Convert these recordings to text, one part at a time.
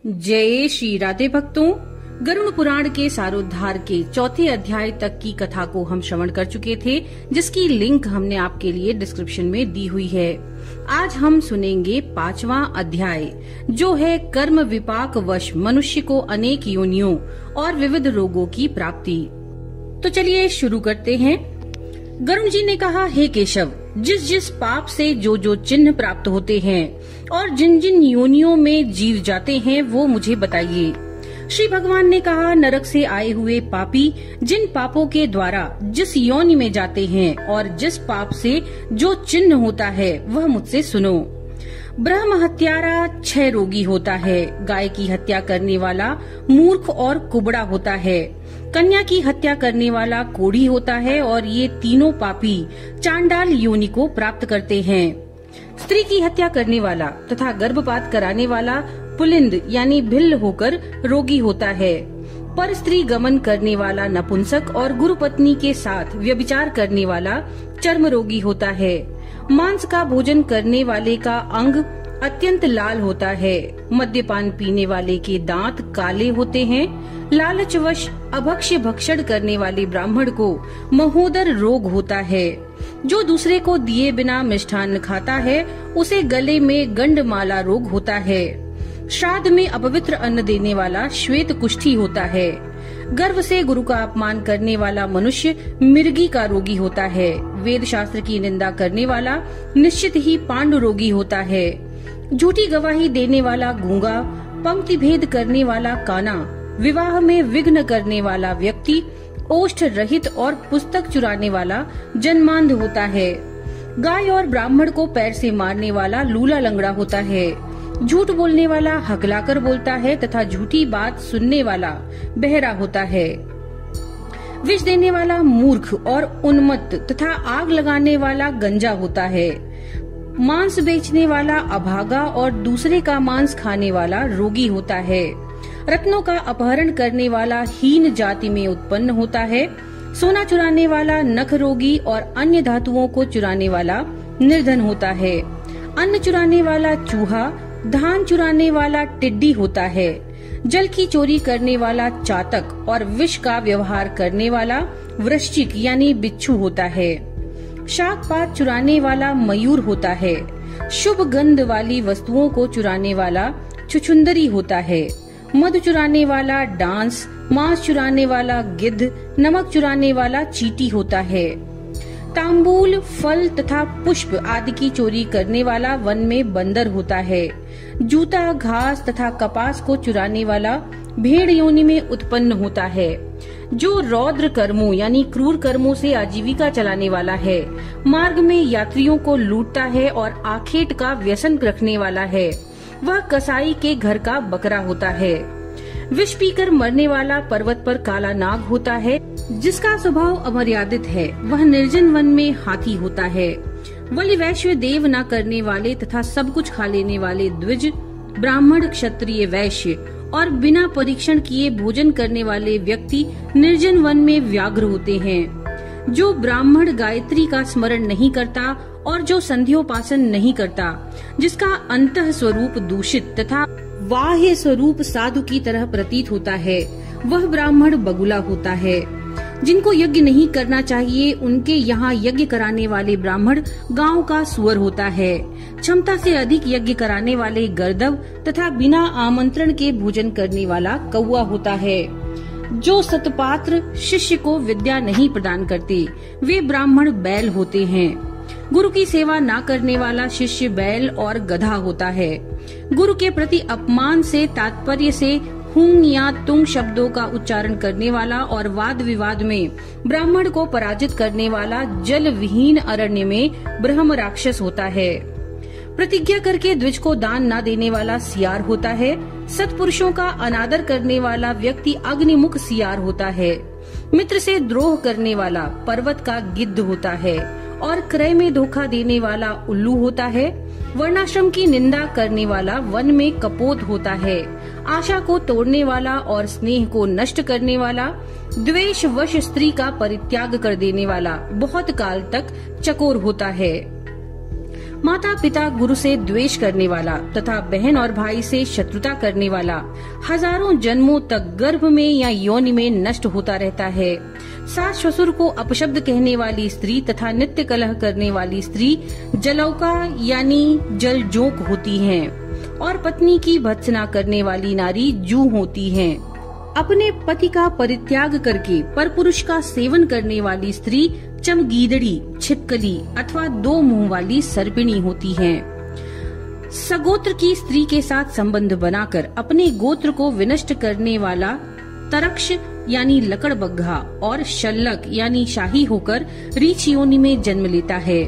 जय श्री राधे भक्तों। गरुड़ पुराण के सारोद्धार के चौथे अध्याय तक की कथा को हम श्रवण कर चुके थे, जिसकी लिंक हमने आपके लिए डिस्क्रिप्शन में दी हुई है। आज हम सुनेंगे 5वां अध्याय, जो है कर्म विपाक वश मनुष्य को अनेक योनियों और विविध रोगों की प्राप्ति। तो चलिए शुरू करते हैं। गरुड़ जी ने कहा, हे केशव, जिस जिस पाप से जो जो चिन्ह प्राप्त होते हैं और जिन जिन योनियों में जीव जाते हैं वो मुझे बताइए। श्री भगवान ने कहा, नरक से आए हुए पापी जिन पापों के द्वारा जिस योनि में जाते हैं और जिस पाप से जो चिन्ह होता है वह मुझसे सुनो। ब्रह्म हत्यारा 6 रोगी होता है, गाय की हत्या करने वाला मूर्ख और कुबड़ा होता है, कन्या की हत्या करने वाला कोढ़ी होता है और ये तीनों पापी चांडाल योनि को प्राप्त करते हैं। स्त्री की हत्या करने वाला तथा गर्भपात कराने वाला पुलिंद यानी भिल्ल होकर रोगी होता है। पर स्त्री गमन करने वाला नपुंसक और गुरु पत्नी के साथ व्यभिचार करने वाला चर्म रोगी होता है। मांस का भोजन करने वाले का अंग अत्यंत लाल होता है। मद्यपान पीने वाले के दांत काले होते हैं। लालचवश अभक्ष्य भक्षण करने वाले ब्राह्मण को महोदर रोग होता है। जो दूसरे को दिए बिना मिष्ठान्न खाता है उसे गले में गंडमाला रोग होता है। श्राद्ध में अपवित्र अन्न देने वाला श्वेत कुष्ठी होता है। गर्व से गुरु का अपमान करने वाला मनुष्य मिर्गी का रोगी होता है। वेद शास्त्र की निंदा करने वाला निश्चित ही पांडु रोगी होता है। झूठी गवाही देने वाला गूंगा, पंक्ति भेद करने वाला काना, विवाह में विघ्न करने वाला व्यक्ति, ओष्ठ रहित और पुस्तक चुराने वाला जन्मांध होता है। गाय और ब्राह्मण को पैर से मारने वाला लूला लंगड़ा होता है। झूठ बोलने वाला हकलाकर बोलता है तथा झूठी बात सुनने वाला बहरा होता है। विष देने वाला मूर्ख और उन्मत्त तथा आग लगाने वाला गंजा होता है। मांस बेचने वाला अभागा और दूसरे का मांस खाने वाला रोगी होता है। रत्नों का अपहरण करने वाला हीन जाति में उत्पन्न होता है। सोना चुराने वाला नख रोगी और अन्य धातुओं को चुराने वाला निर्धन होता है। अन्न चुराने वाला चूहा, धान चुराने वाला टिड्डी होता है। जल की चोरी करने वाला चातक और विष का व्यवहार करने वाला वृश्चिक यानी बिच्छू होता है। शाक पात चुराने वाला मयूर होता है। शुभ गंध वाली वस्तुओं को चुराने वाला छुछुंदरी होता है। मधु चुराने वाला डांस, मांस चुराने वाला गिद्ध, नमक चुराने वाला चींटी होता है। तांबूल, फल तथा पुष्प आदि की चोरी करने वाला वन में बंदर होता है। जूता, घास तथा कपास को चुराने वाला भेड़ योनि में उत्पन्न होता है। जो रौद्र कर्मों यानी क्रूर कर्मों से आजीविका चलाने वाला है, मार्ग में यात्रियों को लूटता है और आखेट का व्यसन रखने वाला है, वह कसाई के घर का बकरा होता है। विष पीकर मरने वाला पर्वत पर काला नाग होता है। जिसका स्वभाव अमर्यादित है वह निर्जन वन में हाथी होता है। बलि वैश्य देव न करने वाले तथा सब कुछ खा लेने वाले द्विज, ब्राह्मण, क्षत्रिय, वैश्य और बिना परीक्षण किए भोजन करने वाले व्यक्ति निर्जन वन में व्याघ्र होते हैं। जो ब्राह्मण गायत्री का स्मरण नहीं करता और जो संध्योपासन नहीं करता, जिसका अंतः स्वरूप दूषित तथा बाह्य स्वरूप साधु की तरह प्रतीत होता है, वह ब्राह्मण बगुला होता है। जिनको यज्ञ नहीं करना चाहिए उनके यहाँ यज्ञ कराने वाले ब्राह्मण गांव का सुअर होता है। क्षमता से अधिक यज्ञ कराने वाले गर्दव तथा बिना आमंत्रण के भोजन करने वाला कौवा होता है। जो सतपात्र शिष्य को विद्या नहीं प्रदान करते वे ब्राह्मण बैल होते हैं। गुरु की सेवा न करने वाला शिष्य बैल और गधा होता है। गुरु के प्रति अपमान से तात्पर्य से हुंग या तुंग शब्दों का उच्चारण करने वाला और वाद विवाद में ब्राह्मण को पराजित करने वाला जल विहीन अरण्य में ब्रह्म राक्षस होता है। प्रतिज्ञा करके द्विज को दान न देने वाला सियार होता है। सत्पुरुषों का अनादर करने वाला व्यक्ति अग्निमुख सियार होता है। मित्र से द्रोह करने वाला पर्वत का गिद्ध होता है और क्रय में धोखा देने वाला उल्लू होता है। वर्णाश्रम की निंदा करने वाला वन में कपोत होता है। आशा को तोड़ने वाला और स्नेह को नष्ट करने वाला, द्वेष वश स्त्री का परित्याग कर देने वाला बहुत काल तक चकोर होता है। माता पिता गुरु से द्वेष करने वाला तथा बहन और भाई से शत्रुता करने वाला हजारों जन्मों तक गर्भ में या योनि में नष्ट होता रहता है। सास ससुर को अपशब्द कहने वाली स्त्री तथा नित्य कलह करने वाली स्त्री जलौका यानी जलजोक होती हैं और पत्नी की भत्सना करने वाली नारी जू होती हैं। अपने पति का परित्याग करके परपुरुष का सेवन करने वाली स्त्री चमगीदड़ी, छिपकली अथवा दो मुंह वाली सर्पिणी होती हैं। सगोत्र की स्त्री के साथ संबंध बनाकर अपने गोत्र को विनष्ट करने वाला तरक्ष यानी लकड़बग्घा और शल्लक यानी शाही होकर रीछ योनि में जन्म लेता है।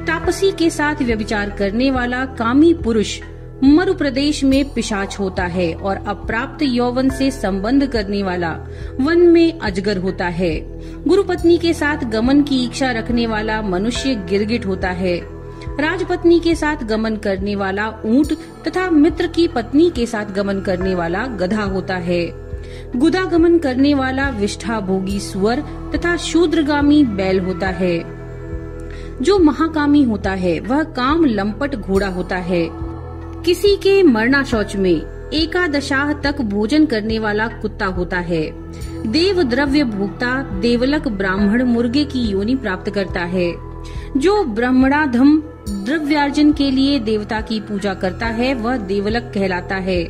तापसी के साथ व्यभिचार करने वाला कामी पुरुष मरु प्रदेश में पिशाच होता है और अप्राप्त यौवन से संबंध करने वाला वन में अजगर होता है। गुरु पत्नी के साथ गमन की इच्छा रखने वाला मनुष्य गिरगिट होता है। राजपत्नी के साथ गमन करने वाला ऊंट तथा मित्र की पत्नी के साथ गमन करने वाला गधा होता है। गुदा गमन करने वाला विष्ठा भोगी सुअर तथा शूद्रगामी बैल होता है। जो महाकामी होता है वह काम लंपट घोड़ा होता है। किसी के मरना शौच में एकादशाह तक भोजन करने वाला कुत्ता होता है। देव द्रव्य भोक्ता देवलक ब्राह्मण मुर्गे की योनि प्राप्त करता है। जो ब्रह्मणाधम द्रव्यार्जन के लिए देवता की पूजा करता है वह देवलक कहलाता है।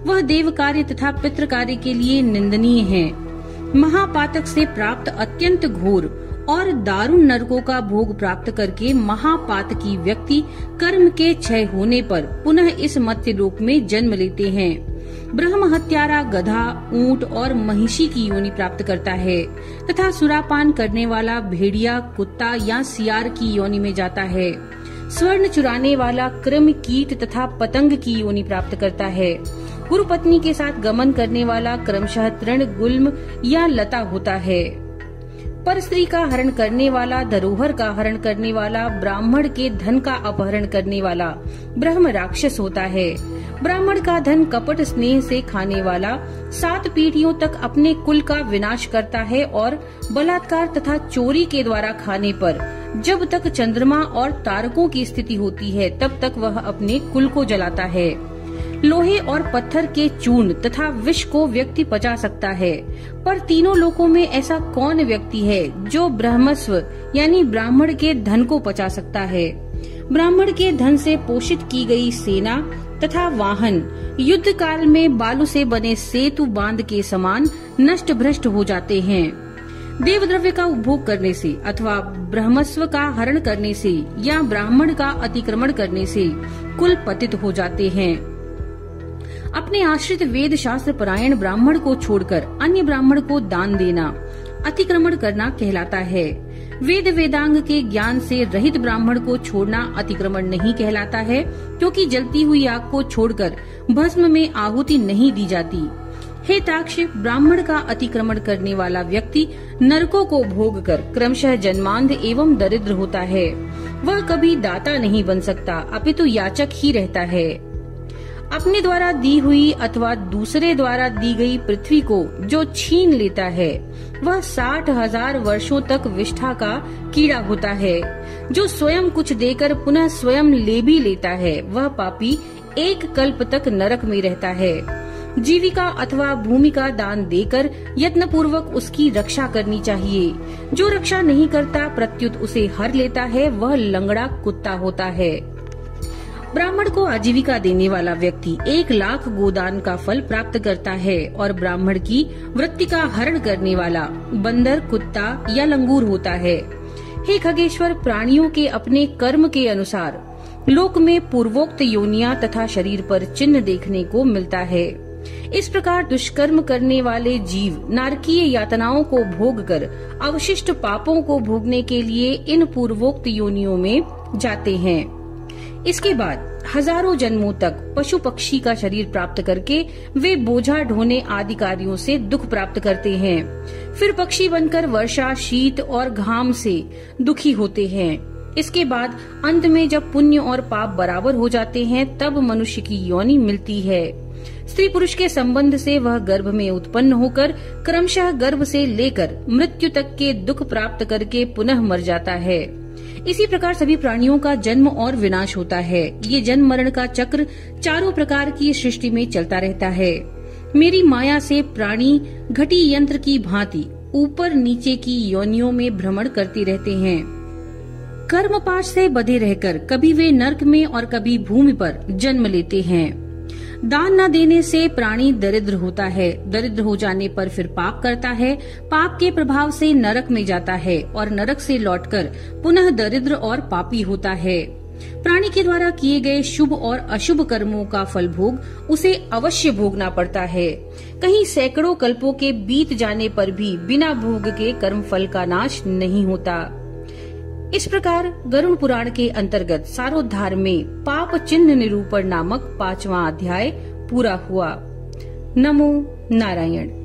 वह देव कार्य तथा पितृ कार्य के लिए निंदनीय है। महापातक से प्राप्त अत्यंत घोर और दारुण नरकों का भोग प्राप्त करके महापातकी व्यक्ति कर्म के क्षय होने पर पुनः इस मर्त्य लोक में जन्म लेते हैं। ब्रह्म हत्यारा गधा, ऊंट और महिषी की योनि प्राप्त करता है तथा सुरापान करने वाला भेड़िया, कुत्ता या सियार की योनि में जाता है। स्वर्ण चुराने वाला कृमि, कीट तथा पतंग की योनि प्राप्त करता है। गुरु पत्नी के साथ गमन करने वाला क्रमशः तृण, गुल्म या लता होता है। पर स्त्री का हरण करने वाला, धरोहर का हरण करने वाला, ब्राह्मण के धन का अपहरण करने वाला ब्रह्म राक्षस होता है। ब्राह्मण का धन कपट स्नेह से खाने वाला 7 पीढ़ियों तक अपने कुल का विनाश करता है और बलात्कार तथा चोरी के द्वारा खाने पर जब तक चंद्रमा और तारकों की स्थिति होती है तब तक वह अपने कुल को जलाता है। लोहे और पत्थर के चूर्ण तथा विष को व्यक्ति पचा सकता है, पर तीनों लोकों में ऐसा कौन व्यक्ति है जो ब्रह्मस्व यानी ब्राह्मण के धन को पचा सकता है। ब्राह्मण के धन से पोषित की गई सेना तथा वाहन युद्ध काल में बालू से बने सेतु बांध के समान नष्ट भ्रष्ट हो जाते हैं। देव द्रव्य का उपभोग करने से अथवा ब्रह्मस्व का हरण करने से या ब्राह्मण का अतिक्रमण करने से कुल पतित हो जाते हैं। अपने आश्रित वेद शास्त्र परायण ब्राह्मण को छोड़कर अन्य ब्राह्मण को दान देना अतिक्रमण करना कहलाता है। वेद वेदांग के ज्ञान से रहित ब्राह्मण को छोड़ना अतिक्रमण नहीं कहलाता है, क्योंकि जलती हुई आग को छोड़कर भस्म में आहुति नहीं दी जाती। हे ताक्ष, ब्राह्मण का अतिक्रमण करने वाला व्यक्ति नरकों को भोग कर क्रमशः जन्मांध एवं दरिद्र होता है। वह कभी दाता नहीं बन सकता, अपितु याचक ही रहता है। अपने द्वारा दी हुई अथवा दूसरे द्वारा दी गई पृथ्वी को जो छीन लेता है वह 60,000 वर्षों तक विष्ठा का कीड़ा होता है। जो स्वयं कुछ देकर पुनः स्वयं ले भी लेता है वह पापी एक कल्प तक नरक में रहता है। जीविका अथवा भूमि का दान देकर यत्न पूर्वक उसकी रक्षा करनी चाहिए। जो रक्षा नहीं करता प्रत्युत उसे हर लेता है वह लंगड़ा कुत्ता होता है। ब्राह्मण को आजीविका देने वाला व्यक्ति 1 लाख गोदान का फल प्राप्त करता है और ब्राह्मण की वृत्ति का हरण करने वाला बंदर, कुत्ता या लंगूर होता है। हे खगेश्वर, प्राणियों के अपने कर्म के अनुसार लोक में पूर्वोक्त योनियां तथा शरीर पर चिन्ह देखने को मिलता है। इस प्रकार दुष्कर्म करने वाले जीव नारकीय यातनाओं को भोग कर अवशिष्ट पापों को भोगने के लिए इन पूर्वोक्त योनियों में जाते हैं। इसके बाद हजारों जन्मों तक पशु पक्षी का शरीर प्राप्त करके वे बोझा ढोने आदि कार्यों से दुख प्राप्त करते हैं। फिर पक्षी बनकर वर्षा, शीत और घाम से दुखी होते हैं। इसके बाद अंत में जब पुण्य और पाप बराबर हो जाते हैं तब मनुष्य की योनि मिलती है। स्त्री पुरुष के संबंध से वह गर्भ में उत्पन्न होकर क्रमशः गर्भ से लेकर मृत्यु तक के दुख प्राप्त करके पुनः मर जाता है। इसी प्रकार सभी प्राणियों का जन्म और विनाश होता है। ये जन्म मरण का चक्र चारों प्रकार की सृष्टि में चलता रहता है। मेरी माया से प्राणी घटी यंत्र की भांति ऊपर नीचे की योनियों में भ्रमण करते रहते हैं। कर्मपाश से बंधे रहकर कभी वे नरक में और कभी भूमि पर जन्म लेते हैं। दान न देने से प्राणी दरिद्र होता है, दरिद्र हो जाने पर फिर पाप करता है, पाप के प्रभाव से नरक में जाता है और नरक से लौटकर पुनः दरिद्र और पापी होता है। प्राणी के द्वारा किए गए शुभ और अशुभ कर्मों का फल भोग उसे अवश्य भोगना पड़ता है। कहीं सैकड़ों कल्पों के बीत जाने पर भी बिना भोग के कर्म फल का नाश नहीं होता। इस प्रकार गरुड़ पुराण के अंतर्गत सारोद्धार में पाप चिन्ह निरूपण नामक 5वां अध्याय पूरा हुआ। नमो नारायण।